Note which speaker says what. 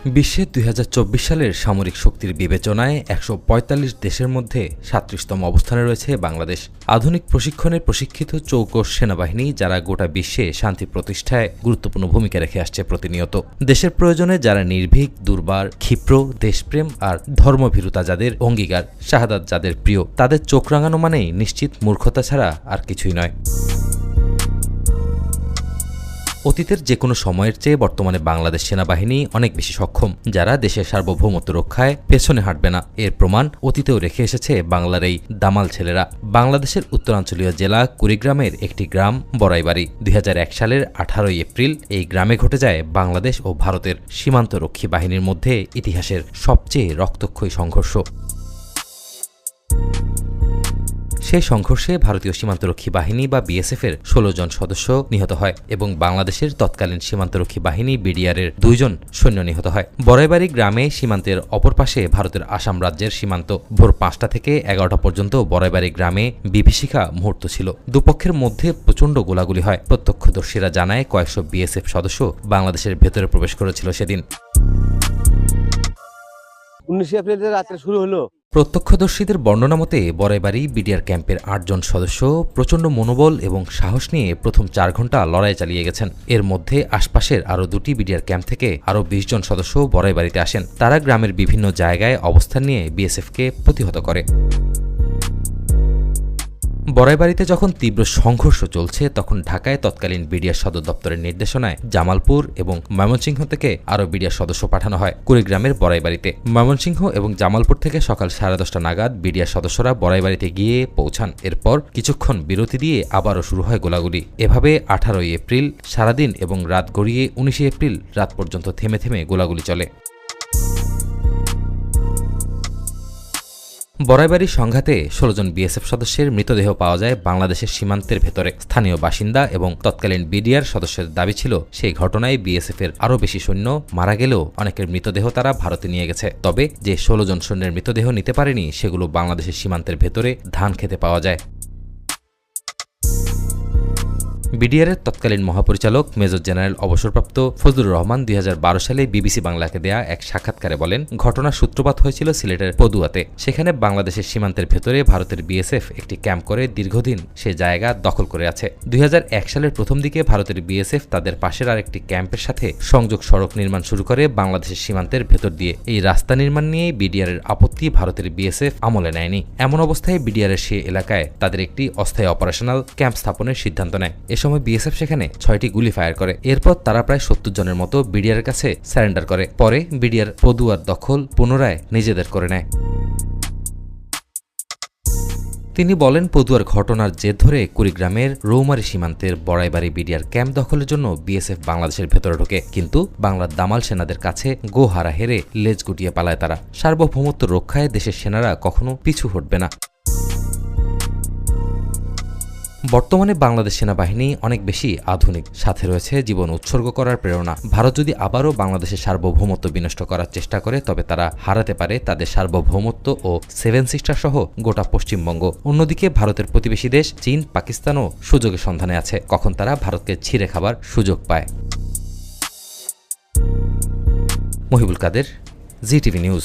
Speaker 1: বিশ্বে ২০২৪ সালের সামরিক শক্তির বিবেচনায় ১৪৫ দেশের মধ্যে ৩৭তম অবস্থানে রয়েছে বাংলাদেশ। আধুনিক প্রশিক্ষণে প্রশিক্ষিত চৌকস সেনাবাহিনী যারা গোটা বিশ্বে শান্তি প্রতিষ্ঠায় গুরুত্বপূর্ণ ভূমিকা রেখে আসছে প্রতিনিয়ত। দেশের প্রয়োজনে যারা নির্ভীক, দুর্বার, ক্ষিপ্র, দেশপ্রেম আর ধর্মভীরুতা যাদের অঙ্গীকার, শাহাদাত যাদের প্রিয়, তাদের চোখ রাঙানো মানেই নিশ্চিত মূর্খতা ছাড়া আর কিছুই নয়। অতীতের যে কোনো সময়ের চেয়ে বর্তমানে বাংলাদেশ সেনাবাহিনী অনেক বেশি সক্ষম, যারা দেশের সার্বভৌমত্ব রক্ষায় পেছনে হাঁটবে না। এর প্রমাণ অতীতেও রেখে এসেছে বাংলার এই দামাল ছেলেরা। বাংলাদেশের উত্তরাঞ্চলীয় জেলা কুড়িগ্রামের একটি গ্রাম বড়াইবাড়ি। ২০০১ সালের ১৮ এপ্রিল এই গ্রামে ঘটে যায় বাংলাদেশ ও ভারতের সীমান্তরক্ষী বাহিনীর মধ্যে ইতিহাসের সবচেয়ে রক্তক্ষয়ী সংঘর্ষ। সেই সংঘর্ষে ভারতীয় সীমান্তরক্ষী বাহিনী বা বিএসএফের ১৬ জন সদস্য নিহত হয় এবং বাংলাদেশের তৎকালীন সীমান্তরক্ষী বাহিনী বিডিআরের ২ জন সৈন্য নিহত হয়। বড়াইবাড়ি গ্রামে সীমান্তের অপর পাশে ভারতের আসাম রাজ্যের সীমান্ত। ভোর ৫টা থেকে ১১টা পর্যন্ত বড়াইবাড়ি গ্রামে বিভীষিকা মুহূর্ত ছিল। দুপক্ষের মধ্যে প্রচণ্ড গোলাগুলি হয়। প্রত্যক্ষদর্শীরা জানায় কয়েকশো বিএসএফ সদস্য বাংলাদেশের ভেতরে প্রবেশ করেছিল সেদিন।
Speaker 2: ১৯ এপ্রিল রাত্রে শুরু হলো।
Speaker 1: প্রত্যক্ষদর্শীদের বর্ণনা মতে বড়াইবাড়ি বিডিআর ক্যাম্পের ৮ জন সদস্য প্রচণ্ড মনোবল এবং সাহস নিয়ে প্রথম ৪ ঘণ্টা লড়াই চালিয়ে গেছেন। এর মধ্যে আশপাশের আরও ২টি বিডিআর ক্যাম্প থেকে আরও ২০ জন সদস্য বড়াইবাড়িতে আসেন। তারা গ্রামের বিভিন্ন জায়গায় অবস্থান নিয়ে বিএসএফকে প্রতিহত করে। বড়াইবাড়িতে যখন তীব্র সংঘর্ষ চলছে তখন ঢাকায় তৎকালীন বিডিআর সদর দপ্তরের নির্দেশনায় জামালপুর এবং ময়মনসিংহ থেকে আরও বিডিআর সদস্য পাঠানো হয় কুড়িগ্রামের বড়াইবাড়িতে। ময়মনসিংহ এবং জামালপুর থেকে সকাল ১০:৩০ নাগাদ বিডিআর সদস্যরা বড়াইবাড়িতে গিয়ে পৌঁছান। এরপর কিছুক্ষণ বিরতি দিয়ে আবারও শুরু হয় গোলাগুলি। এভাবে ১৮ এপ্রিল সারাদিন এবং রাত গড়িয়ে ১৯ এপ্রিল রাত পর্যন্ত থেমে থেমে গোলাগুলি চলে। বড়াইবাড়ি সংঘাতে ১৬ জন বিএসএফ সদস্যের মৃতদেহ পাওয়া যায় বাংলাদেশের সীমান্তের ভেতরে। স্থানীয় বাসিন্দা এবং তৎকালীন বিডিআর সদস্যের দাবি ছিল সেই ঘটনায় বিএসএফের আরও বেশি সৈন্য মারা গেলেও অনেকের মৃতদেহ তারা ভারতে নিয়ে গেছে। তবে যে ১৬ জন সৈন্যের মৃতদেহ নিতে পারেনি সেগুলো বাংলাদেশের সীমান্তের ভেতরে ধান খেতে পাওয়া যায়। বিডিআরের তৎকালীন মহাপরিচালক মেজর জেনারেল অবসরপ্রাপ্ত ফজলুর রহমান ২০১২ সালে বিবিসি বাংলাকে দেয়া এক সাক্ষাৎকারে বলেন, ঘটনার সূত্রপাত হয়েছিল সিলেটের পদুয়াতে। সেখানে বাংলাদেশের সীমান্তের ভেতরে ভারতের বিএসএফ একটি ক্যাম্প করে দীর্ঘদিন সে জায়গা দখল করে আছে। ২০০১ সালের প্রথম দিকে ভারতের বিএসএফ তাদের পাশের আরেকটি ক্যাম্পের সাথে সংযোগ সড়ক নির্মাণ শুরু করে বাংলাদেশের সীমান্তের ভেতর দিয়ে। এই রাস্তা নির্মাণ নিয়ে বিডিআরের আপত্তি ভারতের বিএসএফ আমলে নেয়নি। এমন অবস্থায় বিডিআরের সে এলাকায় তাদের একটি অস্থায়ী অপারেশনাল ক্যাম্প স্থাপনের সিদ্ধান্ত নেয়। সময় বিএসএফ সেখানে ৬টি গুলি ফায়ার করে। এরপর তারা প্রায় ৭০ জনের মতো বিডিআরের কাছে সারেন্ডার করে। পরে বিডিআর পদুয়ার দখল পুনরায় নিজেদের করে নেয়। তিনি বলেন, পদুয়ার ঘটনার জের ধরে কুড়িগ্রামের রৌমারী সীমান্তের বড়াইবাড়ি বিডিআর ক্যাম্প দখলের জন্য বিএসএফ বাংলাদেশের ভেতরে ঢোকে। কিন্তু বাংলার দামাল সেনাদের কাছে গোহারা হেরে লেজ গুটিয়ে পালায় তারা। সার্বভৌমত্ব রক্ষায় দেশের সেনারা কখনো পিছু হটবে না। বর্তমানে বাংলাদেশ সেনাবাহিনী অনেক বেশি আধুনিক, সাথে রয়েছে জীবন উৎসর্গ করার প্রেরণা। ভারত যদি আবারও বাংলাদেশের সার্বভৌমত্ব বিনষ্ট করার চেষ্টা করে তবে তারা হারাতে পারে তাদের সার্বভৌমত্ব ও 7 সিস্টার সহ গোটা পশ্চিমবঙ্গ। অন্যদিকে ভারতের প্রতিবেশী দেশ চীন, পাকিস্তানও সুযোগের সন্ধানে আছে, কখন তারা ভারতকে ছিঁড়ে খাবার সুযোগ পায়। মহিবুল কাদের, জিটিভি নিউজ।